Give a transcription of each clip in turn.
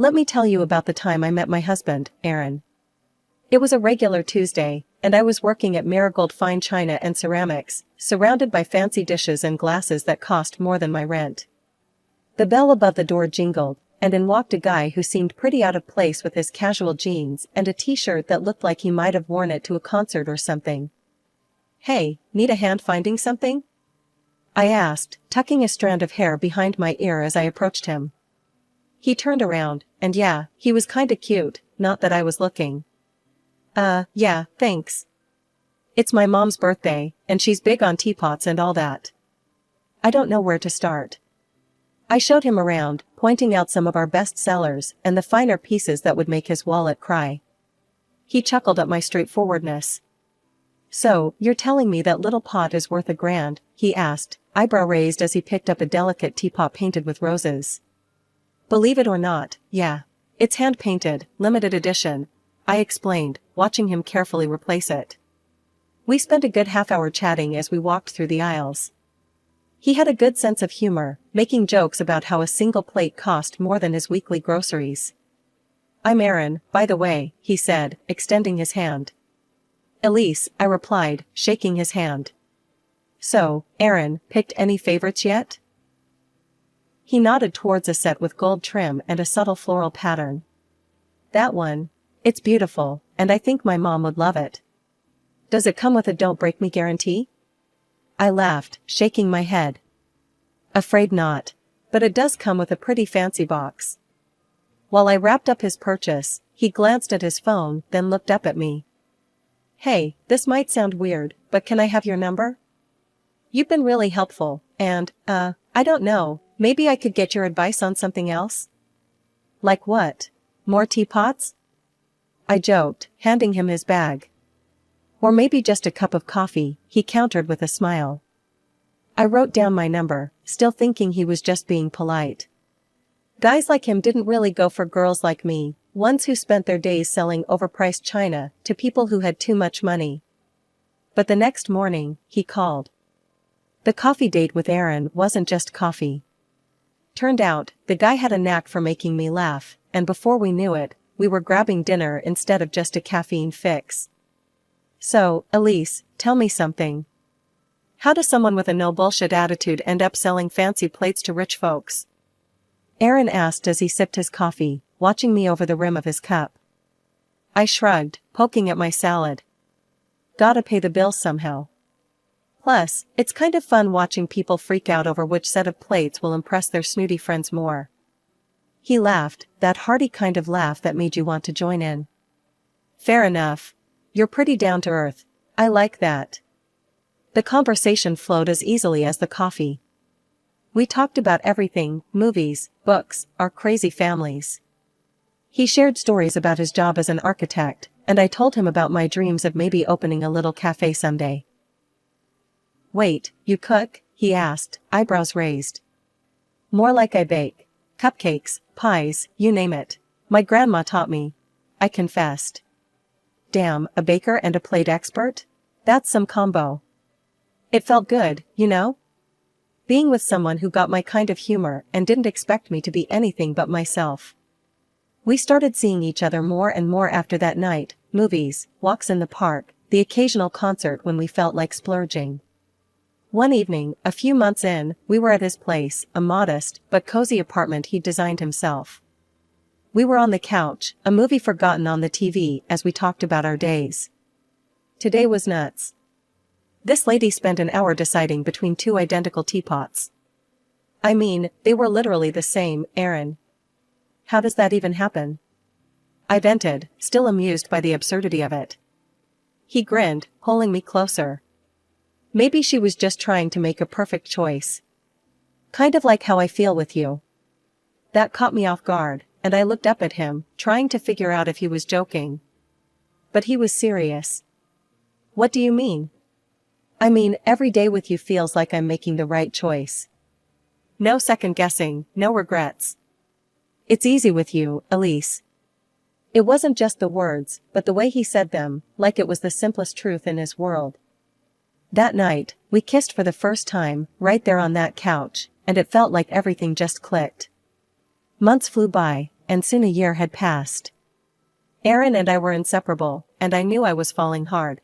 Let me tell you about the time I met my husband, Aaron. It was a regular Tuesday, and I was working at Marigold Fine China and Ceramics, surrounded by fancy dishes and glasses that cost more than my rent. The bell above the door jingled, and in walked a guy who seemed pretty out of place with his casual jeans and a t-shirt that looked like he might have worn it to a concert or something. "Hey, need a hand finding something?" I asked, tucking a strand of hair behind my ear as I approached him. He turned around, and yeah, he was kinda cute, not that I was looking. Yeah, thanks. It's my mom's birthday, and she's big on teapots and all that. I don't know where to start. I showed him around, pointing out some of our best sellers and the finer pieces that would make his wallet cry. He chuckled at my straightforwardness. "So, you're telling me that little pot is worth $1,000, he asked, eyebrow raised as he picked up a delicate teapot painted with roses. "Believe it or not, yeah. It's hand-painted, limited edition," I explained, watching him carefully replace it. We spent a good half-hour chatting as we walked through the aisles. He had a good sense of humor, making jokes about how a single plate cost more than his weekly groceries. "I'm Aaron, by the way," he said, extending his hand. "Elise," I replied, shaking his hand. "So, Aaron, picked any favorites yet?" He nodded towards a set with gold trim and a subtle floral pattern. "That one. It's beautiful, and I think my mom would love it." "Does it come with a don't break me guarantee?" I laughed, shaking my head. "Afraid not. But it does come with a pretty fancy box." While I wrapped up his purchase, he glanced at his phone, then looked up at me. "Hey, this might sound weird, but can I have your number? You've been really helpful, and, I don't know, maybe I could get your advice on something else?" "Like what? More teapots?" I joked, handing him his bag. "Or maybe just a cup of coffee," he countered with a smile. I wrote down my number, still thinking he was just being polite. Guys like him didn't really go for girls like me, ones who spent their days selling overpriced china to people who had too much money. But the next morning, he called. The coffee date with Aaron wasn't just coffee. Turned out, the guy had a knack for making me laugh, and before we knew it, we were grabbing dinner instead of just a caffeine fix. "So, Elise, tell me something. How does someone with a no bullshit attitude end up selling fancy plates to rich folks?" Aaron asked as he sipped his coffee, watching me over the rim of his cup. I shrugged, poking at my salad. "Gotta pay the bills somehow. Plus, it's kind of fun watching people freak out over which set of plates will impress their snooty friends more." He laughed, that hearty kind of laugh that made you want to join in. "Fair enough. You're pretty down to earth. I like that." The conversation flowed as easily as the coffee. We talked about everything, movies, books, our crazy families. He shared stories about his job as an architect, and I told him about my dreams of maybe opening a little cafe someday. "Wait, you cook?" he asked, eyebrows raised. "More like I bake. Cupcakes, pies, you name it. My grandma taught me," I confessed. "Damn, a baker and a plate expert? That's some combo." It felt good, you know? Being with someone who got my kind of humor and didn't expect me to be anything but myself. We started seeing each other more and more after that night, movies, walks in the park, the occasional concert when we felt like splurging. One evening, a few months in, we were at his place, a modest but cozy apartment he'd designed himself. We were on the couch, a movie forgotten on the TV as we talked about our days. Today was nuts. This lady spent an hour deciding between two identical teapots. I mean, they were literally the same, Aaron. How does that even happen? I vented, still amused by the absurdity of it. He grinned, pulling me closer. Maybe she was just trying to make a perfect choice. Kind of like how I feel with you. That caught me off guard, and I looked up at him, trying to figure out if he was joking. But he was serious. "What do you mean?" "I mean, every day with you feels like I'm making the right choice. No second guessing, no regrets. It's easy with you, Elise." It wasn't just the words, but the way he said them, like it was the simplest truth in his world. That night, we kissed for the first time, right there on that couch, and it felt like everything just clicked. Months flew by, and soon a year had passed. Aaron and I were inseparable, and I knew I was falling hard.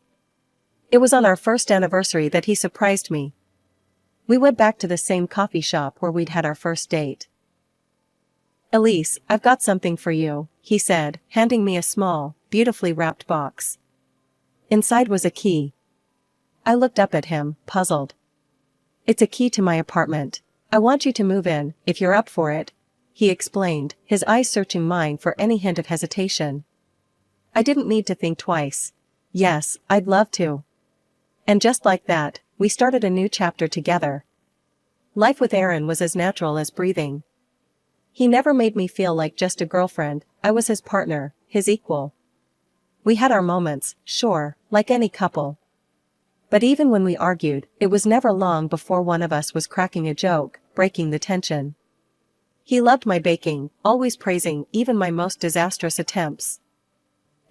It was on our first anniversary that he surprised me. We went back to the same coffee shop where we'd had our first date. "Elise, I've got something for you," he said, handing me a small, beautifully wrapped box. Inside was a key. I looked up at him, puzzled. "It's a key to my apartment. I want you to move in, if you're up for it," he explained, his eyes searching mine for any hint of hesitation. I didn't need to think twice. Yes, I'd love to. And just like that, we started a new chapter together. Life with Aaron was as natural as breathing. He never made me feel like just a girlfriend, I was his partner, his equal. We had our moments, sure, like any couple. But even when we argued, it was never long before one of us was cracking a joke, breaking the tension. He loved my baking, always praising even my most disastrous attempts.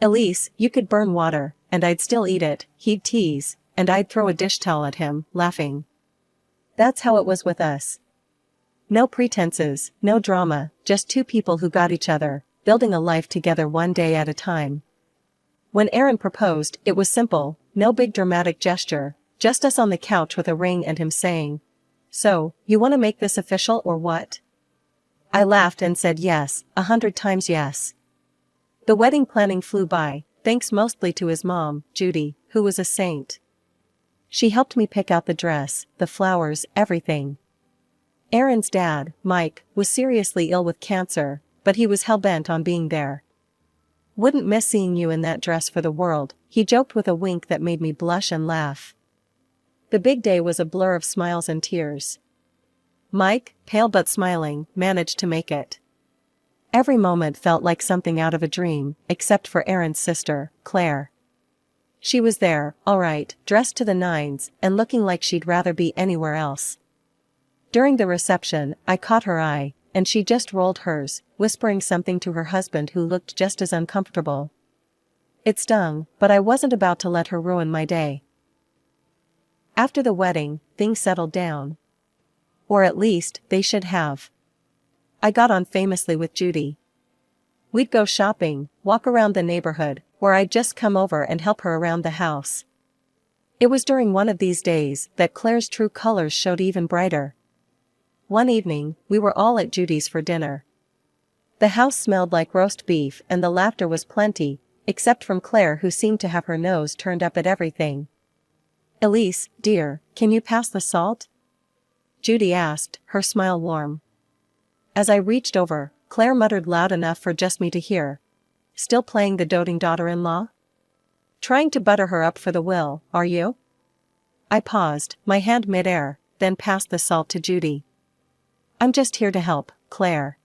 "Elise, you could burn water, and I'd still eat it," he'd tease, and I'd throw a dish towel at him, laughing. That's how it was with us. No pretenses, no drama, just two people who got each other, building a life together one day at a time. When Aaron proposed, it was simple, no big dramatic gesture, just us on the couch with a ring and him saying, "So, you want to make this official or what?" I laughed and said yes, 100 times yes. The wedding planning flew by, thanks mostly to his mom, Judy, who was a saint. She helped me pick out the dress, the flowers, everything. Aaron's dad, Mike, was seriously ill with cancer, but he was hell-bent on being there. "Wouldn't miss seeing you in that dress for the world," he joked with a wink that made me blush and laugh. The big day was a blur of smiles and tears. Mike, pale but smiling, managed to make it. Every moment felt like something out of a dream, except for Aaron's sister, Claire. She was there, all right, dressed to the nines, and looking like she'd rather be anywhere else. During the reception, I caught her eye, and she just rolled hers, whispering something to her husband who looked just as uncomfortable. It stung, but I wasn't about to let her ruin my day. After the wedding, things settled down. Or at least, they should have. I got on famously with Judy. We'd go shopping, walk around the neighborhood, or I'd just come over and help her around the house. It was during one of these days that Claire's true colors showed even brighter. One evening, we were all at Judy's for dinner. The house smelled like roast beef and the laughter was plenty, except from Claire who seemed to have her nose turned up at everything. "Elise, dear, can you pass the salt?" Judy asked, her smile warm. As I reached over, Claire muttered loud enough for just me to hear. "Still playing the doting daughter-in-law? Trying to butter her up for the will, are you?" I paused, my hand mid-air, then passed the salt to Judy. "I'm just here to help, Claire.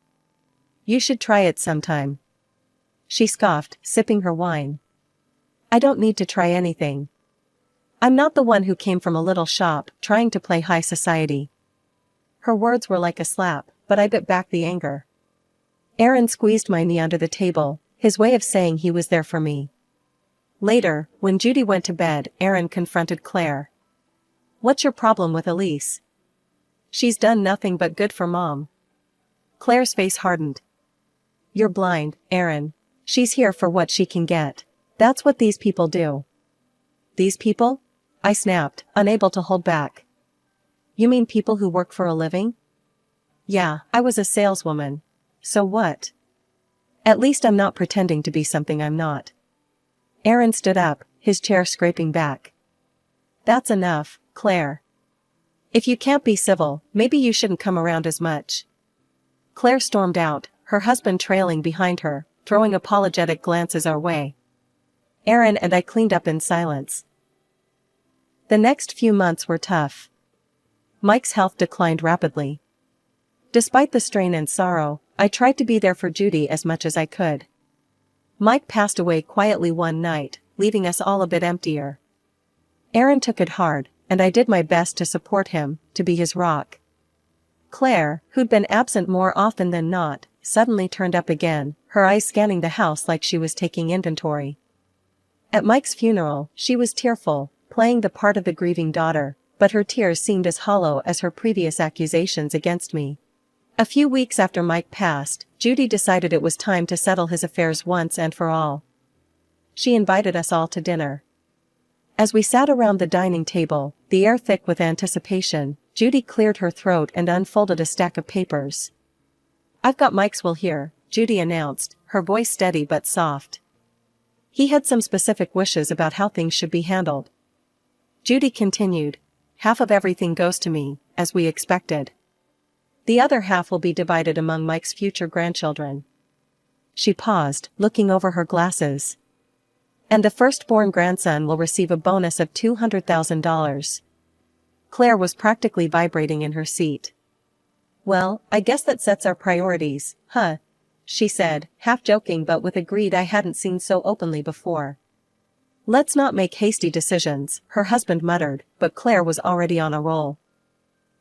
You should try it sometime." She scoffed, sipping her wine. "I don't need to try anything. I'm not the one who came from a little shop, trying to play high society." Her words were like a slap, but I bit back the anger. Aaron squeezed my knee under the table, his way of saying he was there for me. Later, when Judy went to bed, Aaron confronted Claire. "What's your problem with Elise? She's done nothing but good for Mom." Claire's face hardened. "You're blind, Aaron. She's here for what she can get. That's what these people do." "These people?" I snapped, unable to hold back. "You mean people who work for a living?" "Yeah, I was a saleswoman. So what? At least I'm not pretending to be something I'm not." Aaron stood up, his chair scraping back. "That's enough, Claire. If you can't be civil, maybe you shouldn't come around as much." Claire stormed out, her husband trailing behind her, throwing apologetic glances our way. Aaron and I cleaned up in silence. The next few months were tough. Mike's health declined rapidly. Despite the strain and sorrow, I tried to be there for Judy as much as I could. Mike passed away quietly one night, leaving us all a bit emptier. Aaron took it hard, and I did my best to support him, to be his rock. Claire, who'd been absent more often than not, suddenly turned up again, her eyes scanning the house like she was taking inventory. At Mike's funeral, she was tearful, playing the part of the grieving daughter, but her tears seemed as hollow as her previous accusations against me. A few weeks after Mike passed, Judy decided it was time to settle his affairs once and for all. She invited us all to dinner. As we sat around the dining table, the air thick with anticipation, Judy cleared her throat and unfolded a stack of papers. "I've got Mike's will here," Judy announced, her voice steady but soft. "He had some specific wishes about how things should be handled." Judy continued, "Half of everything goes to me, as we expected. The other half will be divided among Mike's future grandchildren." She paused, looking over her glasses. "And the firstborn grandson will receive a bonus of $200,000. Claire was practically vibrating in her seat. "Well, I guess that sets our priorities, huh?" she said, half joking but with a greed I hadn't seen so openly before. "Let's not make hasty decisions," her husband muttered, but Claire was already on a roll.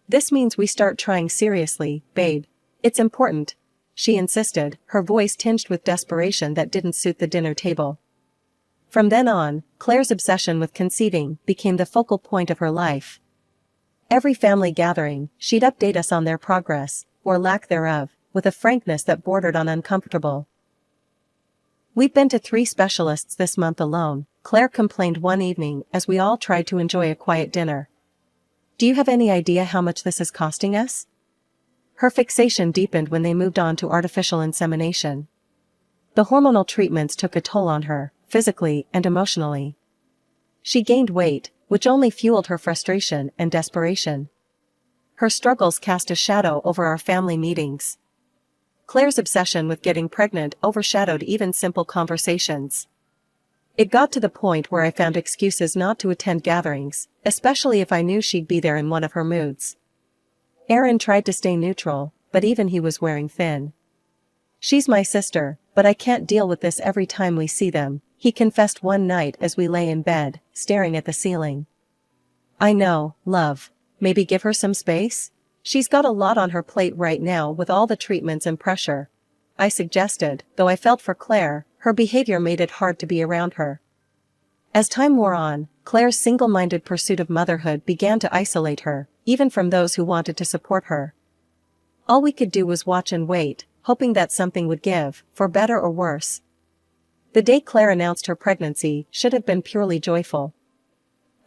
"This means we start trying seriously, babe. It's important," she insisted, her voice tinged with desperation that didn't suit the dinner table. From then on, Claire's obsession with conceiving became the focal point of her life. Every family gathering, she'd update us on their progress, or lack thereof, with a frankness that bordered on uncomfortable. "We've been to 3 specialists this month alone," Claire complained one evening as we all tried to enjoy a quiet dinner. "Do you have any idea how much this is costing us?" Her fixation deepened when they moved on to artificial insemination. The hormonal treatments took a toll on her, physically and emotionally. She gained weight, which only fueled her frustration and desperation. Her struggles cast a shadow over our family meetings. Claire's obsession with getting pregnant overshadowed even simple conversations. It got to the point where I found excuses not to attend gatherings, especially if I knew she'd be there in one of her moods. Aaron tried to stay neutral, but even he was wearing thin. "She's my sister, but I can't deal with this every time we see them," he confessed one night as we lay in bed, staring at the ceiling. "I know, love. Maybe give her some space? She's got a lot on her plate right now with all the treatments and pressure," I suggested, though I felt for Claire, her behavior made it hard to be around her. As time wore on, Claire's single-minded pursuit of motherhood began to isolate her, even from those who wanted to support her. All we could do was watch and wait, hoping that something would give, for better or worse. The day Claire announced her pregnancy should have been purely joyful.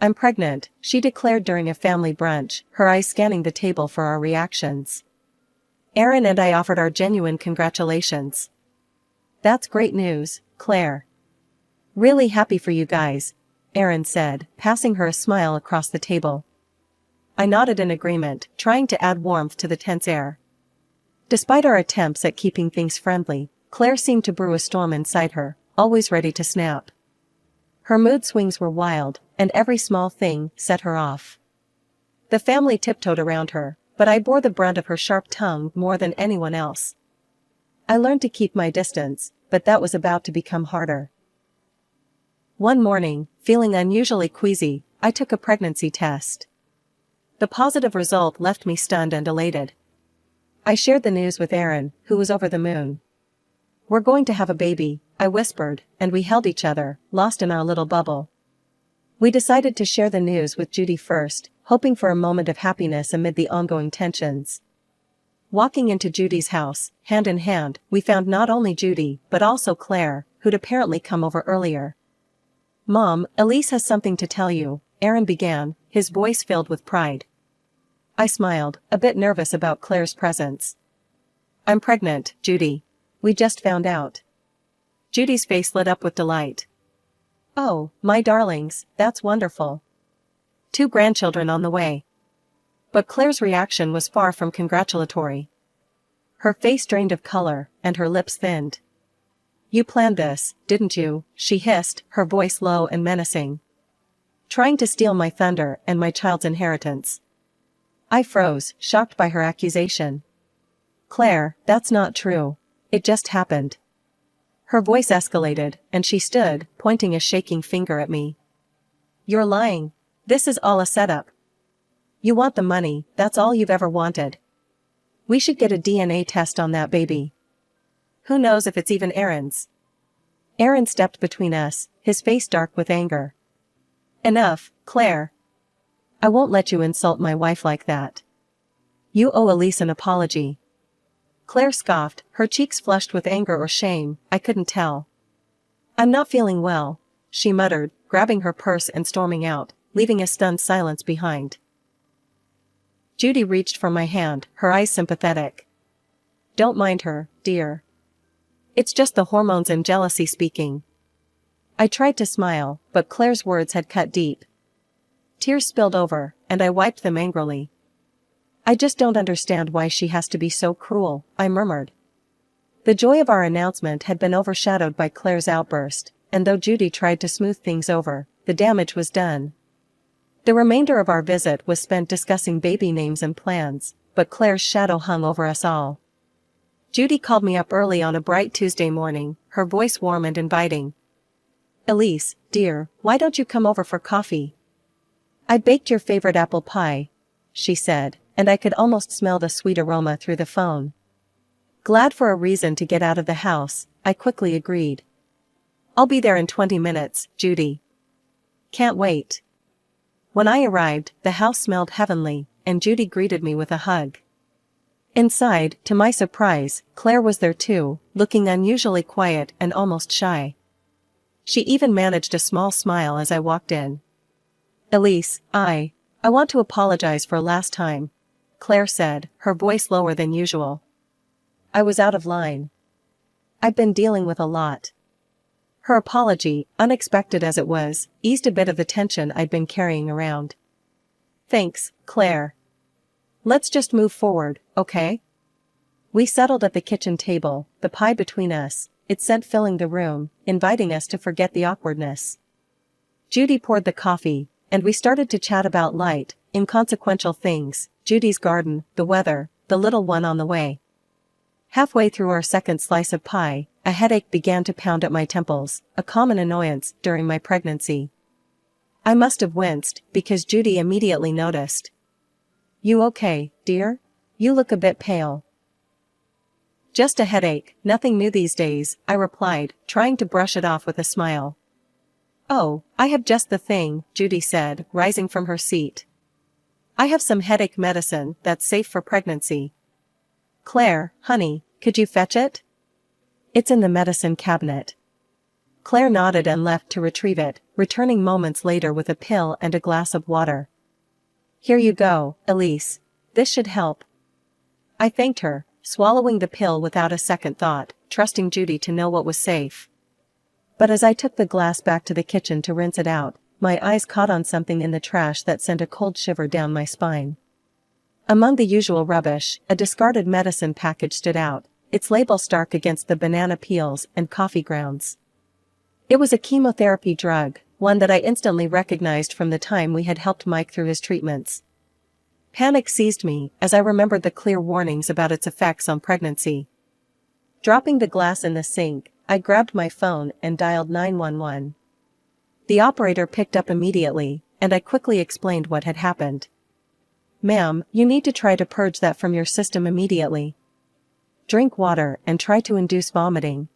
"I'm pregnant," she declared during a family brunch, her eyes scanning the table for our reactions. Aaron and I offered our genuine congratulations. "That's great news, Claire. Really happy for you guys," Aaron said, passing her a smile across the table. I nodded in agreement, trying to add warmth to the tense air. Despite our attempts at keeping things friendly, Claire seemed to brew a storm inside her, always ready to snap. Her mood swings were wild, and every small thing set her off. The family tiptoed around her, but I bore the brunt of her sharp tongue more than anyone else. I learned to keep my distance, but that was about to become harder. One morning, feeling unusually queasy, I took a pregnancy test. The positive result left me stunned and elated. I shared the news with Aaron, who was over the moon. "We're going to have a baby," I whispered, and we held each other, lost in our little bubble. We decided to share the news with Judy first, hoping for a moment of happiness amid the ongoing tensions. Walking into Judy's house, hand in hand, we found not only Judy, but also Claire, who'd apparently come over earlier. "Mom, Elise has something to tell you," Aaron began, his voice filled with pride. I smiled, a bit nervous about Claire's presence. "I'm pregnant, Judy. We just found out." Judy's face lit up with delight. "Oh, my darlings, that's wonderful. 2 grandchildren on the way." But Claire's reaction was far from congratulatory. Her face drained of color, and her lips thinned. "You planned this, didn't you?" she hissed, her voice low and menacing. "Trying to steal my thunder and my child's inheritance." I froze, shocked by her accusation. "Claire, that's not true. It just happened." Her voice escalated, and she stood, pointing a shaking finger at me. "You're lying. This is all a setup. You want the money, that's all you've ever wanted. We should get a DNA test on that baby. Who knows if it's even Aaron's?" Aaron stepped between us, his face dark with anger. "Enough, Claire. I won't let you insult my wife like that. You owe Elise an apology." Claire scoffed, her cheeks flushed with anger or shame, I couldn't tell. I'm not feeling well, she muttered, grabbing her purse and storming out, leaving a stunned silence behind. Judy reached for my hand, her eyes sympathetic. Don't mind her, dear. It's just the hormones and jealousy speaking. I tried to smile, but Claire's words had cut deep. Tears spilled over, and I wiped them angrily. I just don't understand why she has to be so cruel, I murmured. The joy of our announcement had been overshadowed by Claire's outburst, and though Judy tried to smooth things over, the damage was done. The remainder of our visit was spent discussing baby names and plans, but Claire's shadow hung over us all. Judy called me up early on a bright Tuesday morning, her voice warm and inviting. Elise, dear, why don't you come over for coffee? I baked your favorite apple pie, she said, and I could almost smell the sweet aroma through the phone. Glad for a reason to get out of the house, I quickly agreed. I'll be there in 20 minutes, Judy. Can't wait. When I arrived, the house smelled heavenly, and Judy greeted me with a hug. Inside, to my surprise, Claire was there too, looking unusually quiet and almost shy. She even managed a small smile as I walked in. Elise, I want to apologize for last time, Claire said, her voice lower than usual. I was out of line. I've been dealing with a lot. Her apology, unexpected as it was, eased a bit of the tension I'd been carrying around. Thanks, Claire. Let's just move forward, okay? We settled at the kitchen table, the pie between us, its scent filling the room, inviting us to forget the awkwardness. Judy poured the coffee, and we started to chat about light, inconsequential things, Judy's garden, the weather, the little one on the way. Halfway through our second slice of pie, a headache began to pound at my temples, a common annoyance during my pregnancy. I must have winced, because Judy immediately noticed. You okay, dear? You look a bit pale. Just a headache, nothing new these days, I replied, trying to brush it off with a smile. Oh, I have just the thing, Judy said, rising from her seat. I have some headache medicine that's safe for pregnancy. Claire, honey, could you fetch it? It's in the medicine cabinet. Claire nodded and left to retrieve it, returning moments later with a pill and a glass of water. Here you go, Elise. This should help. I thanked her, swallowing the pill without a second thought, trusting Judy to know what was safe. But as I took the glass back to the kitchen to rinse it out, my eyes caught on something in the trash that sent a cold shiver down my spine. Among the usual rubbish, a discarded medicine package stood out, its label stark against the banana peels and coffee grounds. It was a chemotherapy drug, one that I instantly recognized from the time we had helped Mike through his treatments. Panic seized me as I remembered the clear warnings about its effects on pregnancy. Dropping the glass in the sink, I grabbed my phone and dialed 911. The operator picked up immediately, and I quickly explained what had happened. Ma'am, you need to try to purge that from your system immediately. Drink water and try to induce vomiting,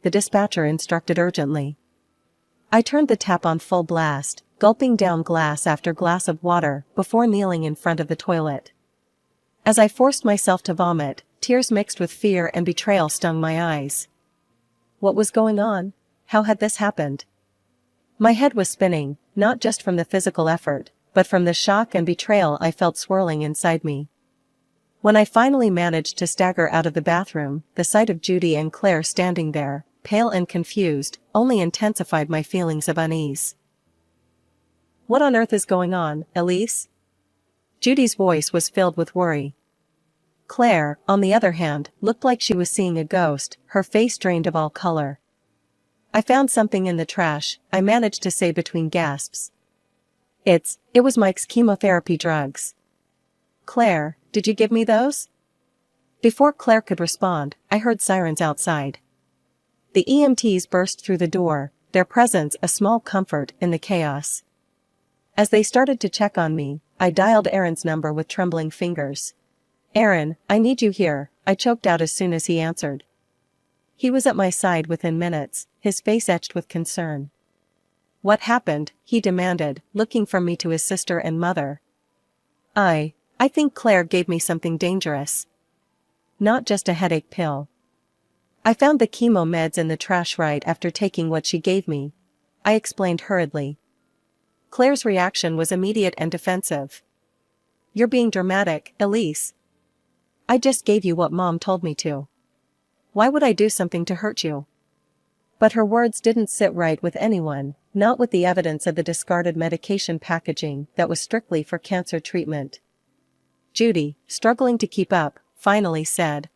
the dispatcher instructed urgently. I turned the tap on full blast, gulping down glass after glass of water before kneeling in front of the toilet. As I forced myself to vomit, tears mixed with fear and betrayal stung my eyes. What was going on? How had this happened? My head was spinning, not just from the physical effort, but from the shock and betrayal I felt swirling inside me. When I finally managed to stagger out of the bathroom, the sight of Judy and Claire standing there, pale and confused, only intensified my feelings of unease. What on earth is going on, Elise? Judy's voice was filled with worry. Claire, on the other hand, looked like she was seeing a ghost, her face drained of all color. I found something in the trash, I managed to say between gasps. It was Mike's chemotherapy drugs. Claire, did you give me those? Before Claire could respond, I heard sirens outside. The EMTs burst through the door, their presence a small comfort in the chaos. As they started to check on me, I dialed Aaron's number with trembling fingers. Aaron, I need you here, I choked out as soon as he answered. He was at my side within minutes, his face etched with concern. What happened? He demanded, looking from me to his sister and mother. I think Claire gave me something dangerous. not just a headache pill. I found the chemo meds in the trash right after taking what she gave me, I explained hurriedly. Claire's reaction was immediate and defensive. You're being dramatic, Elise. I just gave you what Mom told me to. Why would I do something to hurt you? But her words didn't sit right with anyone, not with the evidence of the discarded medication packaging that was strictly for cancer treatment. Judy, struggling to keep up, finally said,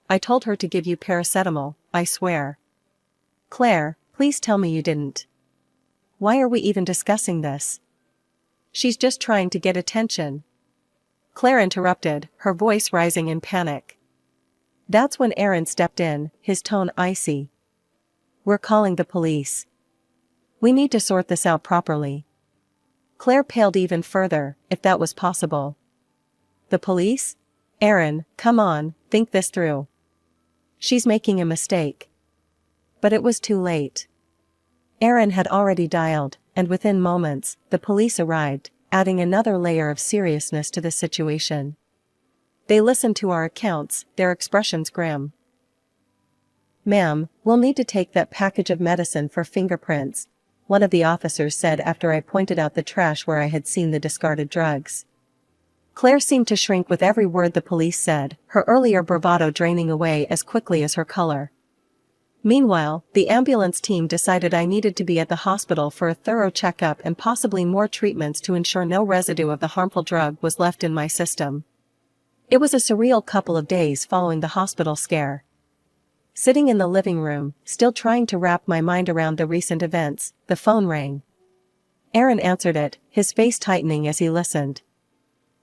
I told her to give you paracetamol, I swear. Claire, please tell me you didn't. Why are we even discussing this? She's just trying to get attention. Claire interrupted, her voice rising in panic. That's when Aaron stepped in, his tone icy. We're calling the police. We need to sort this out properly. Claire paled even further, if that was possible. The police? Aaron, come on, think this through. She's making a mistake. But it was too late. Aaron had already dialed, and within moments, the police arrived, adding another layer of seriousness to the situation. They listened to our accounts, their expressions grim. Ma'am, we'll need to take that package of medicine for fingerprints, one of the officers said after I pointed out the trash where I had seen the discarded drugs. Claire seemed to shrink with every word the police said, her earlier bravado draining away as quickly as her color. Meanwhile, the ambulance team decided I needed to be at the hospital for a thorough checkup and possibly more treatments to ensure no residue of the harmful drug was left in my system. It was a surreal couple of days following the hospital scare. Sitting in the living room, still trying to wrap my mind around the recent events, the phone rang. Aaron answered it, his face tightening as he listened.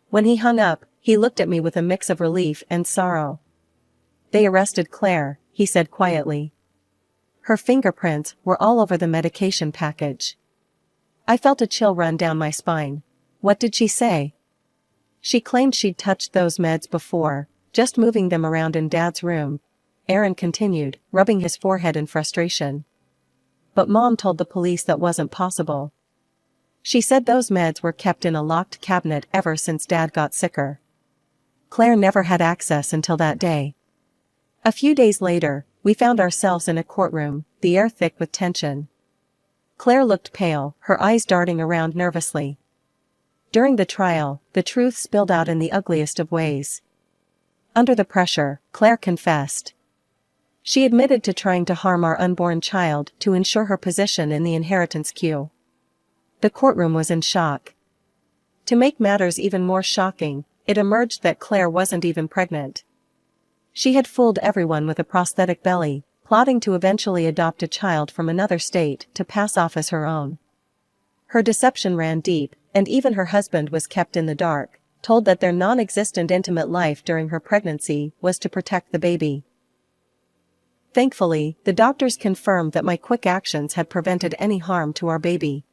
When he hung up, he looked at me with a mix of relief and sorrow. They arrested Claire, he said quietly. Her fingerprints were all over the medication package. I felt a chill run down my spine. What did she say? She claimed she'd touched those meds before, just moving them around in Dad's room. Aaron continued, rubbing his forehead in frustration. But Mom told the police that wasn't possible. She said those meds were kept in a locked cabinet ever since Dad got sicker. Claire never had access until that day. A few days later, we found ourselves in a courtroom, the air thick with tension. Claire looked pale, her eyes darting around nervously. During the trial, the truth spilled out in the ugliest of ways. Under the pressure, Claire confessed. She admitted to trying to harm our unborn child to ensure her position in the inheritance queue. The courtroom was in shock. To make matters even more shocking, it emerged that Claire wasn't even pregnant. She had fooled everyone with a prosthetic belly, plotting to eventually adopt a child from another state to pass off as her own. Her deception ran deep, and even her husband was kept in the dark, told that their non-existent intimate life during her pregnancy was to protect the baby. Thankfully, the doctors confirmed that my quick actions had prevented any harm to our baby.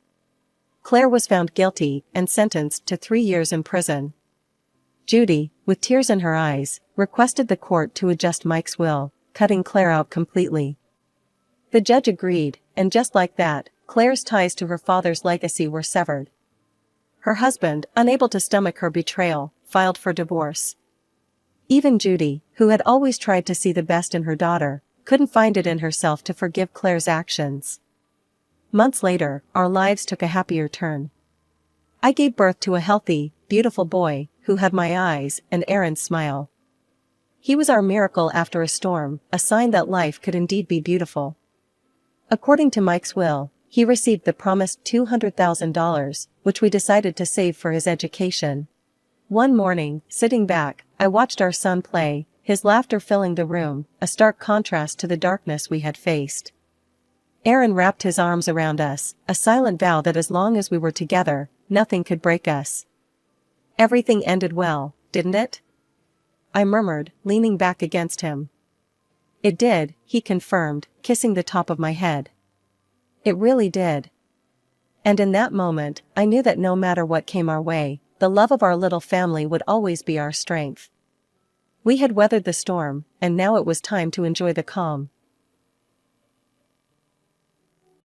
Claire was found guilty and sentenced to 3 years in prison. Judy, with tears in her eyes, requested the court to adjust Mike's will, cutting Claire out completely. The judge agreed, and just like that, Claire's ties to her father's legacy were severed. Her husband, unable to stomach her betrayal, filed for divorce. Even Judy, who had always tried to see the best in her daughter, couldn't find it in herself to forgive Claire's actions. Months later, our lives took a happier turn. I gave birth to a healthy, beautiful boy, who had my eyes and Aaron's smile. He was our miracle after a storm, a sign that life could indeed be beautiful. According to Mike's will, he received the promised $200,000, which we decided to save for his education. One morning, sitting back, I watched our son play, his laughter filling the room, a stark contrast to the darkness we had faced. Aaron wrapped his arms around us, a silent vow that as long as we were together, nothing could break us. Everything ended well, didn't it? I murmured, leaning back against him. It did, he confirmed, kissing the top of my head. It really did. And in that moment, I knew that no matter what came our way, the love of our little family would always be our strength. We had weathered the storm, and now it was time to enjoy the calm.